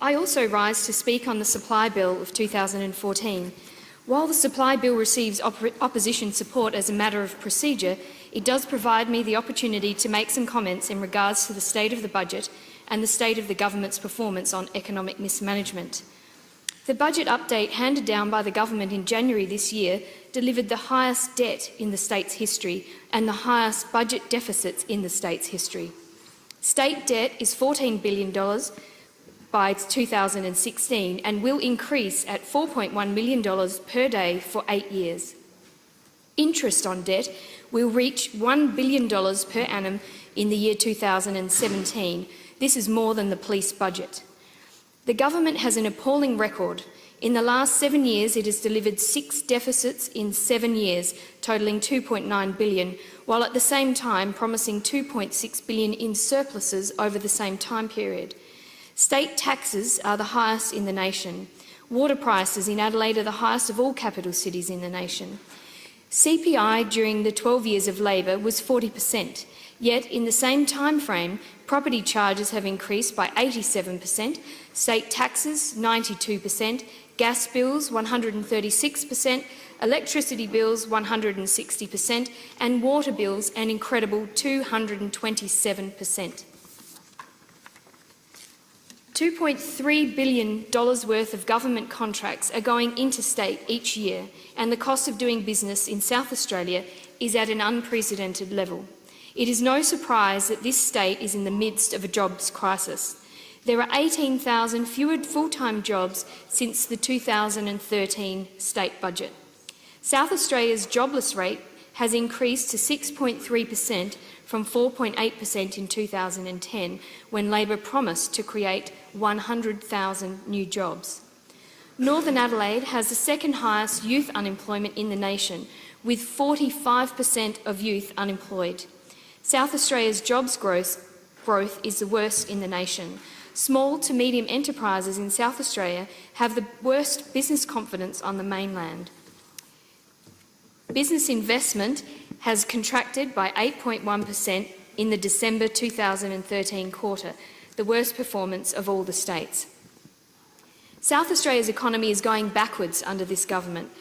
I also rise to speak on the Supply Bill of 2014. While the Supply Bill receives opposition support as a matter of procedure, it does provide me the opportunity to make some comments in regards to the state of the budget and the state of the government's performance on economic mismanagement. The budget update handed down by the government in January this year delivered the highest debt in the state's history and the highest budget deficits in the state's history. State debt is $14 billion by 2016 and will increase at $4.1 million per day for 8 years. Interest on debt will reach $1 billion per annum in the year 2017. This is more than the police budget. The government has an appalling record. In the last 7 years, it has delivered 6 deficits in 7 years, totalling $2.9 billion, while at the same time promising $2.6 billion in surpluses over the same time period. State taxes are the highest in the nation. Water prices in Adelaide are the highest of all capital cities in the nation. CPI during the 12 years of Labor was 40%, yet in the same time frame, property charges have increased by 87%, state taxes 92%, gas bills 136%, electricity bills 160%, and water bills an incredible 227%. $2.3 billion worth of government contracts are going interstate each year, and the cost of doing business in South Australia is at an unprecedented level. It is no surprise that this state is in the midst of a jobs crisis. There are 18,000 fewer full-time jobs since the 2013 state budget. South Australia's jobless rate has increased to 6.3% from 4.8% in 2010, when Labor promised to create 100,000 new jobs. Northern Adelaide has the second highest youth unemployment in the nation, with 45% of youth unemployed. South Australia's jobs growth is the worst in the nation. Small to medium enterprises in South Australia have the worst business confidence on the mainland. Business investment has contracted by 8.1% in the December 2013 quarter, the worst performance of all the states. South Australia's economy is going backwards under this government.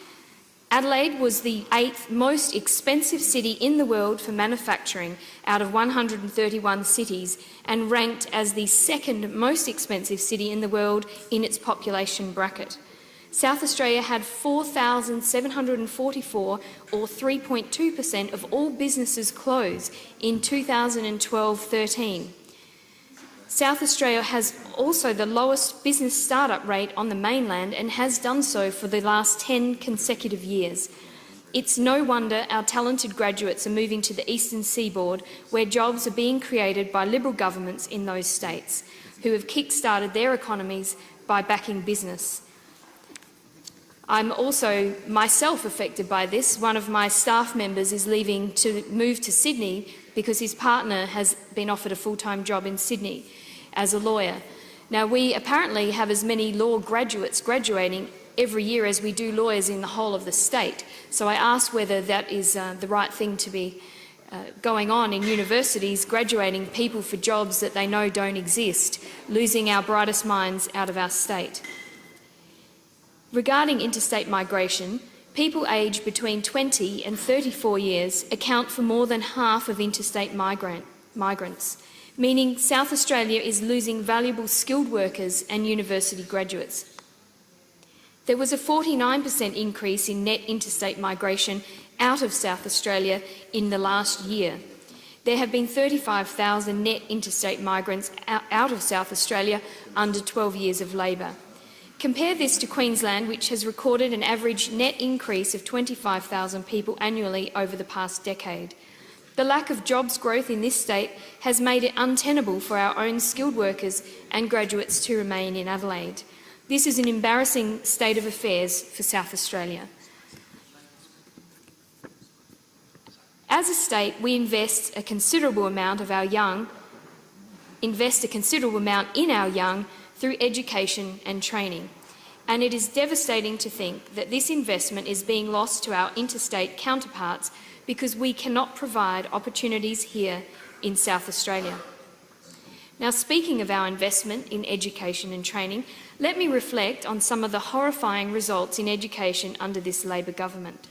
Adelaide was the 8th most expensive city in the world for manufacturing out of 131 cities and ranked as the 2nd most expensive city in the world in its population bracket. South Australia had 4,744, or 3.2% of all businesses close in 2012-13. South Australia has also the lowest business startup rate on the mainland and has done so for the last 10 consecutive years. It's no wonder our talented graduates are moving to the eastern seaboard, where jobs are being created by Liberal governments in those states, who have kick-started their economies by backing business. I'm also myself affected by this. One of my staff members is leaving to move to Sydney because his partner has been offered a full-time job in Sydney as a lawyer. Now, we apparently have as many law graduates graduating every year as we do lawyers in the whole of the state. So I ask whether that is the right thing to be going on in universities, graduating people for jobs that they know don't exist, losing our brightest minds out of our state. Regarding interstate migration, people aged between 20 and 34 years account for more than half of interstate migrants, meaning South Australia is losing valuable skilled workers and university graduates. There was a 49% increase in net interstate migration out of South Australia in the last year. There have been 35,000 net interstate migrants out of South Australia under 12 years of Labor. Compare this to Queensland, which has recorded an average net increase of 25,000 people annually over the past decade. The lack of jobs growth in this state has made it untenable for our own skilled workers and graduates to remain in Adelaide. This is an embarrassing state of affairs for South Australia. As a state, we invest a considerable amount in our young through education and training. And it is devastating to think that this investment is being lost to our interstate counterparts because we cannot provide opportunities here in South Australia. Now, speaking of our investment in education and training, let me reflect on some of the horrifying results in education under this Labor government.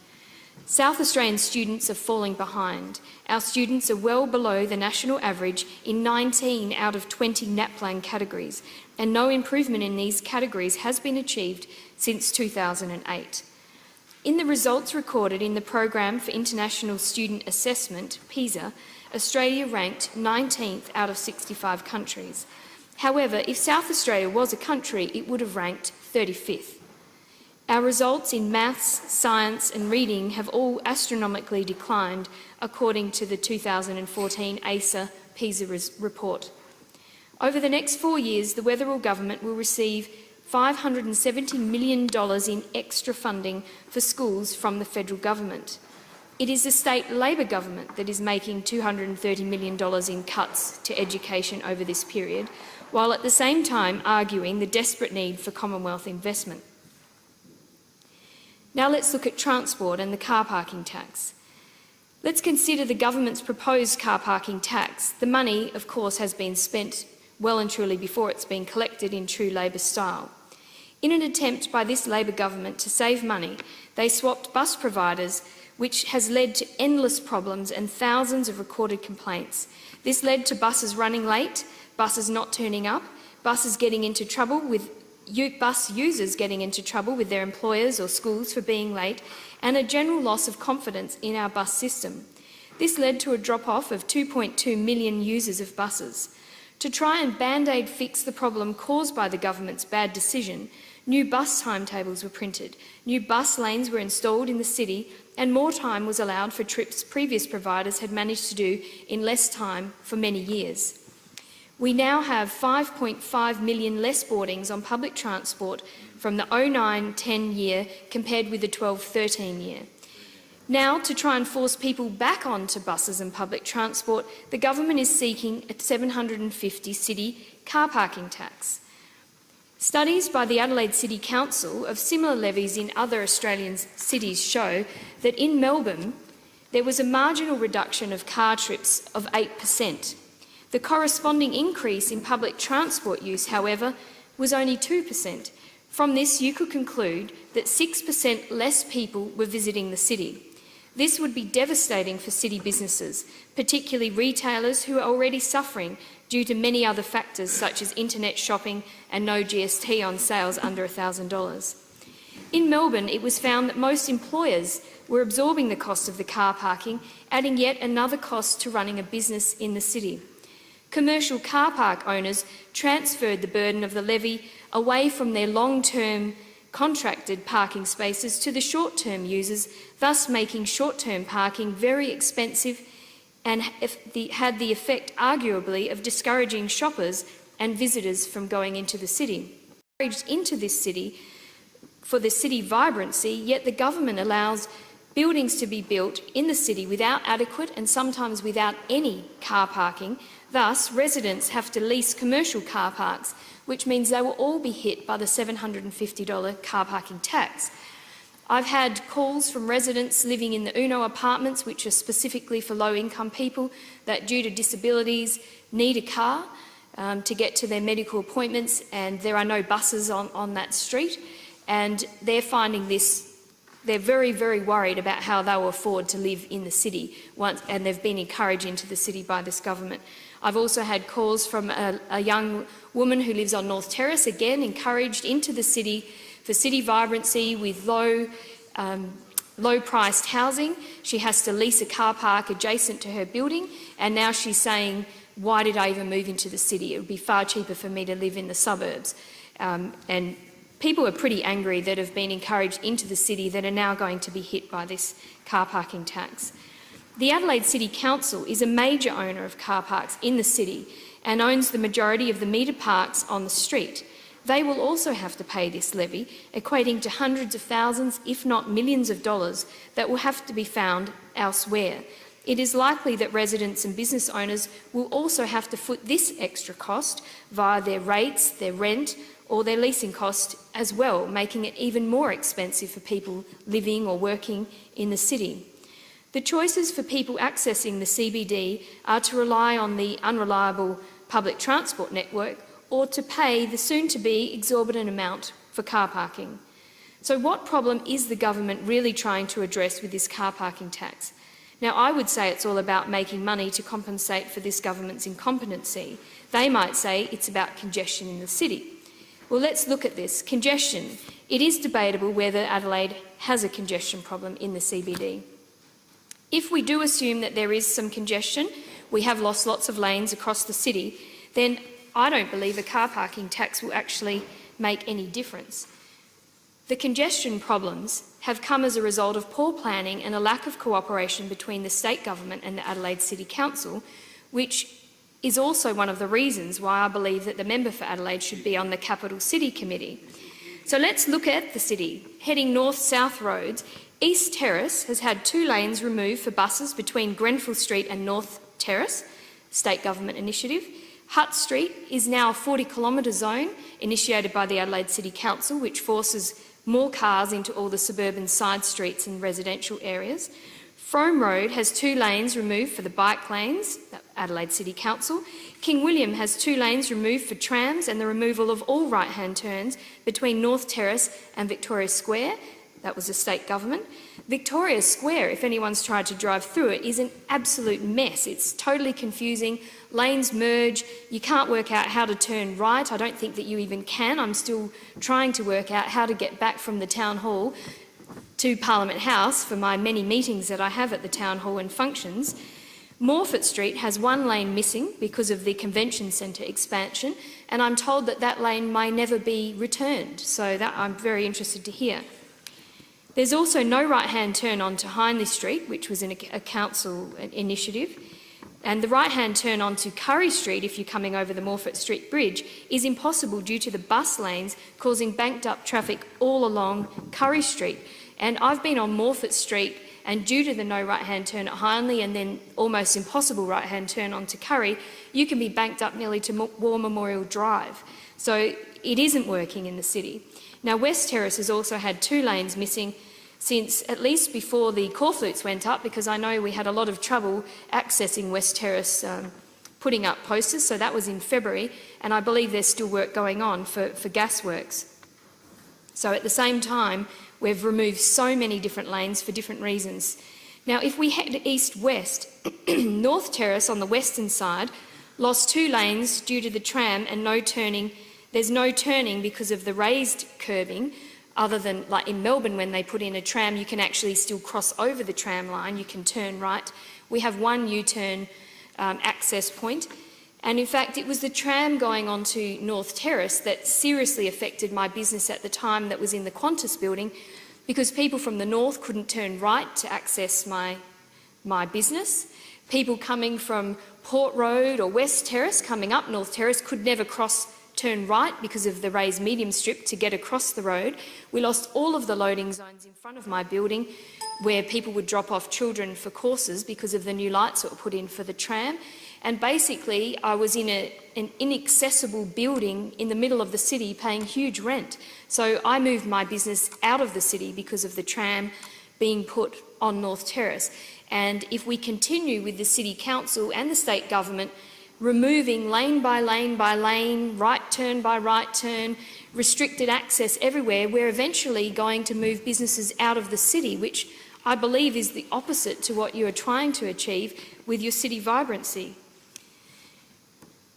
South Australian students are falling behind. Our students are well below the national average in 19 out of 20 NAPLAN categories, and no improvement in these categories has been achieved since 2008. In the results recorded in the Program for International Student Assessment, PISA, Australia ranked 19th out of 65 countries. However, if South Australia was a country, it would have ranked 35th. Our results in maths, science and reading have all astronomically declined, according to the 2014 ASA PISA report. Over the next 4 years, the Wetherill government will receive $570 million in extra funding for schools from the federal government. It is the state Labor government that is making $230 million in cuts to education over this period, while at the same time arguing the desperate need for Commonwealth investment. Now let's look at transport and the car parking tax. Let's consider the government's proposed car parking tax. The money, of course, has been spent well and truly before it's been collected in true Labor style. In an attempt by this Labor government to save money, they swapped bus providers, which has led to endless problems and thousands of recorded complaints. This led to buses running late, buses not turning up, buses getting into trouble with bus users getting into trouble with their employers or schools for being late, and a general loss of confidence in our bus system. This led to a drop-off of 2.2 million users of buses. To try and band-aid fix the problem caused by the government's bad decision, new bus timetables were printed, new bus lanes were installed in the city, and more time was allowed for trips previous providers had managed to do in less time for many years. We now have 5.5 million less boardings on public transport from the 09-10 year compared with the 12-13 year. Now, to try and force people back onto buses and public transport, the government is seeking a $750 city car parking tax. Studies by the Adelaide City Council of similar levies in other Australian cities show that in Melbourne there was a marginal reduction of car trips of 8%. The corresponding increase in public transport use, however, was only 2%. From this, you could conclude that 6% less people were visiting the city. This would be devastating for city businesses, particularly retailers who are already suffering due to many other factors such as internet shopping and no GST on sales under $1,000. In Melbourne, it was found that most employers were absorbing the cost of the car parking, adding yet another cost to running a business in the city. Commercial car park owners transferred the burden of the levy away from their long-term contracted parking spaces to the short-term users, thus making short-term parking very expensive and had the effect, arguably, of discouraging shoppers and visitors from going into the city. Encouraged into this city for the city vibrancy, yet the government allows buildings to be built in the city without adequate and sometimes without any car parking. Thus, residents have to lease commercial car parks, which means they will all be hit by the $750 car parking tax. I've had calls from residents living in the Uno apartments, which are specifically for low-income people that, due to disabilities, need a car to get to their medical appointments, and there are no buses on that street. And they're finding this. They're very, very worried about how they will afford to live in the city and they've been encouraged into the city by this government. I've also had calls from a young woman who lives on North Terrace, again encouraged into the city for city vibrancy with low-priced housing. She has to lease a car park adjacent to her building, and now she's saying, why did I even move into the city? It would be far cheaper for me to live in the suburbs. And people are pretty angry that have been encouraged into the city that are now going to be hit by this car parking tax. The Adelaide City Council is a major owner of car parks in the city and owns the majority of the metered parks on the street. They will also have to pay this levy, equating to hundreds of thousands, if not millions of dollars, that will have to be found elsewhere. It is likely that residents and business owners will also have to foot this extra cost via their rates, their rent, or their leasing cost as well, making it even more expensive for people living or working in the city. The choices for people accessing the CBD are to rely on the unreliable public transport network or to pay the soon-to-be exorbitant amount for car parking. So what problem is the government really trying to address with this car parking tax? Now, I would say it's all about making money to compensate for this government's incompetency. They might say it's about congestion in the city. Well, let's look at this. Congestion. It is debatable whether Adelaide has a congestion problem in the CBD. If we do assume that there is some congestion, we have lost lots of lanes across the city, then I don't believe a car parking tax will actually make any difference. The congestion problems have come as a result of poor planning and a lack of cooperation between the state government and the Adelaide City Council, which is also one of the reasons why I believe that the member for Adelaide should be on the Capital City Committee. So let's look at the city. Heading north-south roads, East Terrace has had 2 lanes removed for buses between Grenfell Street and North Terrace, state government initiative. Hutt Street is now a 40-kilometre zone initiated by the Adelaide City Council, which forces more cars into all the suburban side streets and residential areas. Frome Road has 2 lanes removed for the bike lanes, Adelaide City Council. King William has 2 lanes removed for trams and the removal of all right-hand turns between North Terrace and Victoria Square. That was the state government. Victoria Square, if anyone's tried to drive through it, is an absolute mess. It's totally confusing. Lanes merge. You can't work out how to turn right. I don't think that you even can. I'm still trying to work out how to get back from the town hall to Parliament House for my many meetings that I have at the town hall and functions. Morfett Street has 1 lane missing because of the convention centre expansion, and I'm told that that lane may never be returned, so that I'm very interested to hear. There's also no right-hand turn onto Hindley Street, which was a council initiative, and the right-hand turn onto Curry Street, if you're coming over the Morfett Street Bridge, is impossible due to the bus lanes causing banked-up traffic all along Curry Street. And I've been on Morfett Street, and due to the no right-hand turn at Hindley and then almost impossible right-hand turn onto Curry, you can be banked up nearly to War Memorial Drive. So it isn't working in the city. Now, West Terrace has also had 2 lanes missing since at least before the corflutes went up, because I know we had a lot of trouble accessing West Terrace, putting up posters, so that was in February, and I believe there's still work going on for gasworks. So at the same time, we've removed so many different lanes for different reasons. Now, if we head east-west, North Terrace on the western side lost 2 lanes due to the tram and no turning. There's no turning because of the raised curbing, other than like in Melbourne when they put in a tram, you can actually still cross over the tram line, you can turn right. We have 1 U-turn access point. And in fact, it was the tram going onto North Terrace that seriously affected my business at the time that was in the Qantas building, because people from the north couldn't turn right to access my business. People coming from Port Road or West Terrace coming up North Terrace could never turn right because of the raised medium strip to get across the road. We lost all of the loading zones in front of my building where people would drop off children for courses because of the new lights that were put in for the tram. And basically, I was in an inaccessible building in the middle of the city paying huge rent. So I moved my business out of the city because of the tram being put on North Terrace. And if we continue with the City Council and the state government removing lane by lane by lane, right turn by right turn, restricted access everywhere, we're eventually going to move businesses out of the city, which I believe is the opposite to what you are trying to achieve with your city vibrancy.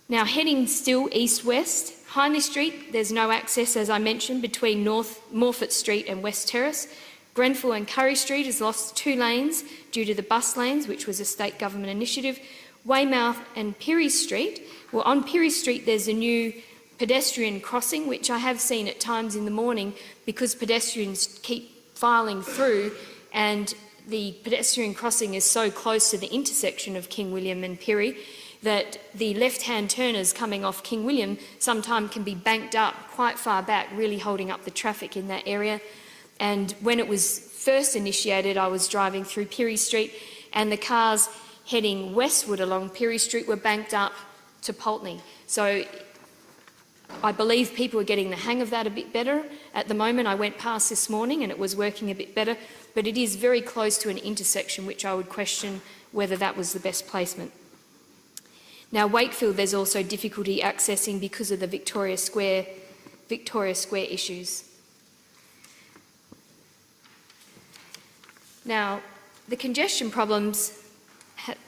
Now, heading still east-west, Hindley Street, there's no access, as I mentioned, between North Morfett Street and West Terrace. Grenfell and Curry Street has lost 2 lanes due to the bus lanes, which was a state government initiative. Weymouth and Pirie Street, well, on Pirie Street there's a new pedestrian crossing, which I have seen at times in the morning because pedestrians keep filing through, and the pedestrian crossing is so close to the intersection of King William and Pirie that the left-hand turners coming off King William sometimes can be banked up quite far back, really holding up the traffic in that area. And when it was first initiated, I was driving through Pirie Street and the cars heading westward along Pirie Street were banked up to Pulteney. So I believe people are getting the hang of that a bit better. At the moment, I went past this morning and it was working a bit better, but it is very close to an intersection which I would question whether that was the best placement. Now, Wakefield, there's also difficulty accessing because of the Victoria Square issues. Now, the congestion problems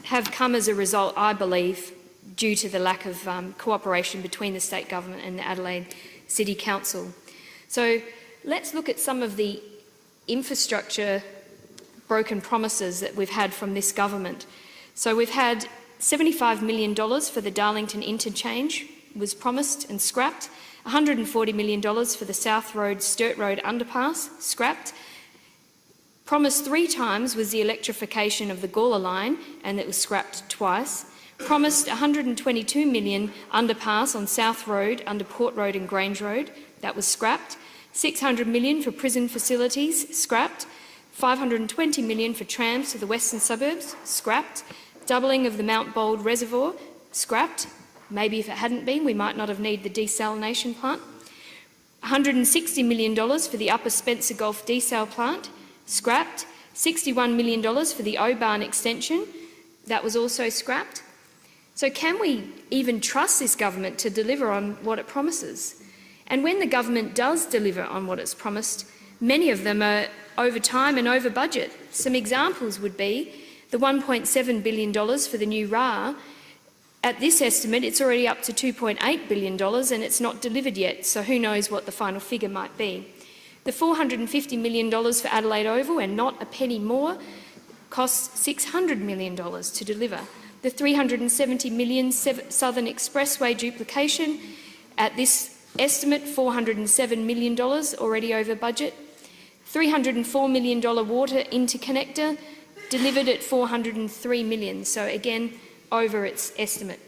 have come as a result, I believe, due to the lack of cooperation between the state government and the Adelaide City Council. So let's look at some of the infrastructure broken promises that we've had from this government. So we've had $75 million for the Darlington interchange was promised and scrapped, $140 million for the South Road Sturt Road underpass, scrapped. Promised 3 times was the electrification of the Gawler line, and it was scrapped twice. Promised $122 million underpass on South Road under Port Road and Grange Road, that was scrapped. $600 million for prison facilities, scrapped. $520 million for trams to the western suburbs, scrapped. Doubling of the Mount Bold Reservoir, scrapped. Maybe if it hadn't been, we might not have needed the desalination plant. $160 million for the Upper Spencer Gulf desal plant, scrapped. $61 million for the Obarn extension, that was also scrapped. So can we even trust this government to deliver on what it promises? And when the government does deliver on what it's promised, many of them are over time and over budget. Some examples would be the $1.7 billion for the new RAR. At this estimate, it's already up to $2.8 billion and it's not delivered yet, so who knows what the final figure might be. The $450 million for Adelaide Oval, and not a penny more, costs $600 million to deliver. The $370 million Southern Expressway duplication, at this estimate $407 million, already over budget. $304 million water interconnector, delivered at $403 million, so again over its estimate.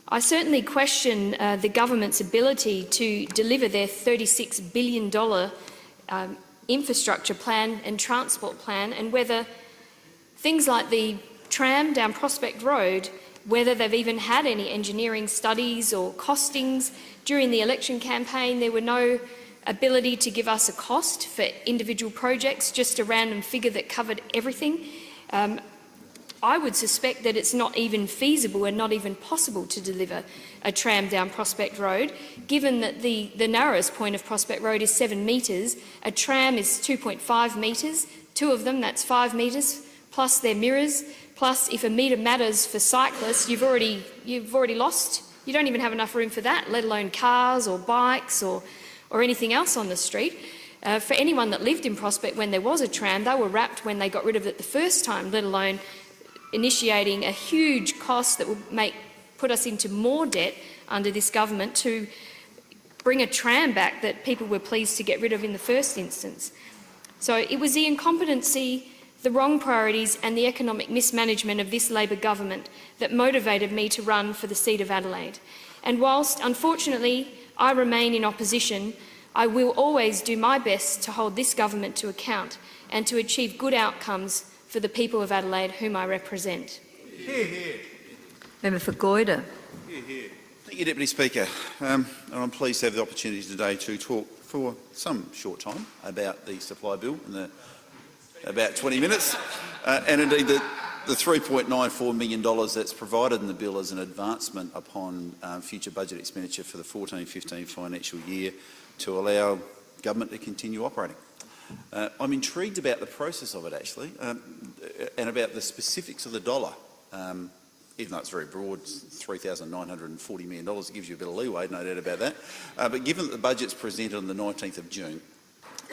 I certainly question the government's ability to deliver their $36 billion infrastructure plan and transport plan, and whether things like the tram down Prospect Road, whether they've even had any engineering studies or costings. During the election campaign, there were no ability to give us a cost for individual projects, just a random figure that covered everything. I would suspect that it's not even feasible and not even possible to deliver a tram down Prospect Road, given that the narrowest point of Prospect Road is 7 metres, a tram is 2.5 metres, 2 of them, that's 5 metres, plus their mirrors, plus if a metre matters for cyclists, you've already lost. You don't even have enough room for that, let alone cars or bikes or anything else on the street. For anyone that lived in Prospect when there was a tram, they were wrapped when they got rid of it the first time, let alone initiating a huge cost that would put us into more debt under this government to bring a tram back that people were pleased to get rid of in the first instance. So it was the incompetency, the wrong priorities and the economic mismanagement of this Labor government that motivated me to run for the seat of Adelaide. And whilst, unfortunately, I remain in opposition, I will always do my best to hold this government to account and to achieve good outcomes for the people of Adelaide whom I represent. Hear, hear. Member for Goyder. Hear, hear. Thank you, Deputy Speaker. And I'm pleased to have the opportunity today to talk for some short time about the supply bill in about 20 minutes, and indeed the $3.94 million that's provided in the bill as an advancement upon future budget expenditure for the 14-15 financial year to allow government to continue operating. I'm intrigued about the process of it, actually, and about the specifics of the dollar. Even though it's very broad, $3,940 million, it gives you a bit of leeway, no doubt about that. But given that the budget's presented on the 19th of June,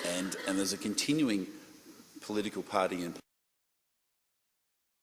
and there's a continuing political party and